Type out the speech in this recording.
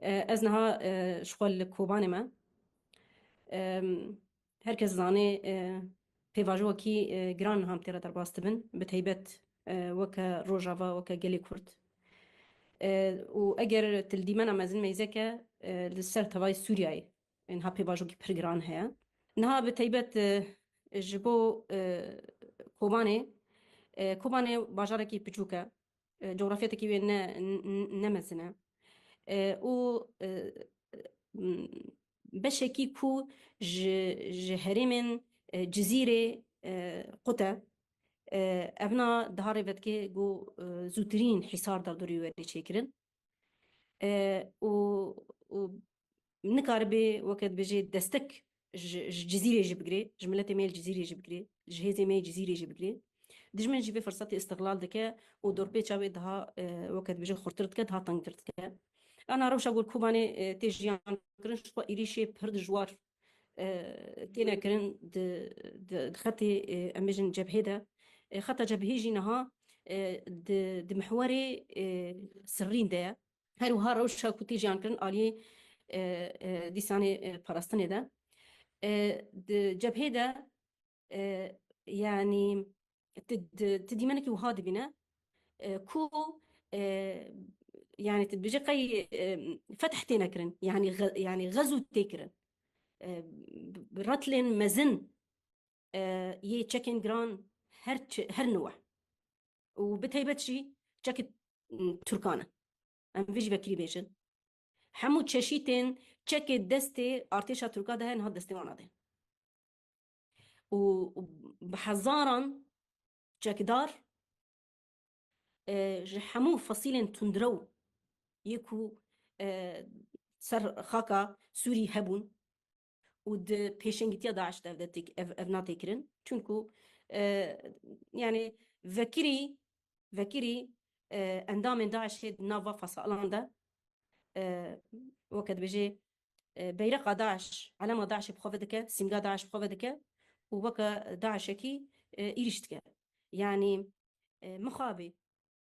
ازنها شغل کوبانه ما هرکس زانه پیواژو کی گران هم تیرا در باست بن بتهیبت وک روجاوا وک گلی کرد و اگر تلدیمنا مازن میزکه لسر توای سوریای انها پیواژو کی پرگران هیا نها بتهیبت جبو کوبانه باجاره کی پچوکه جغرافیت کی نه مزنه و بشكي كو هرمن جزيرة قطع ابنا دهاري بدكي جو زوترين حصار دردوري وري شكرن و نكاربي وقت بيجي دستك جزيرة جبقري جملة ميل جزيرة جبقري جهازي ميل جزيرة جبقري دجمن جيبي فرصة استغلال دكا ودور بيتشاوي دها وقت بيجي خورترت كا دها تنقدرت كا أنا روش أقول كوباني تيجيان كرن شو إيريشي بهرد جوار تينا كرن د خطي أمجن جبهة خطة جبهة جينها د محوري سرين ده هرو روش أقول تيجيان كرن عليه ديساني باراستاني ده د جبهة ده يعني تدي منك وهاد بنا كو يعني تبجي قي فتح تنكرن يعني غزو تكرن برتلين مزن يه تشكين جران هر نوع وبتهيبتشي تشكت تركانا ام فيجي بكري بيجن حمو تششيتين تشكت دستي ارتيشا تركا ده هاد دستي وانا ده وبحزارا تشكدار حمو فصيل تندرو يكو سر خاكا سوري هبون ود بيشنجتيا داعش دفتك افناتي كرن چونكو يعني ذكري اندام داعش هيد نافا فصالان ده وقت بيجي بيرق داعش علامة داعش بخوفدك سمجا داعش بخوفدك ووكا داعش كي إيرشتك يعني مخابي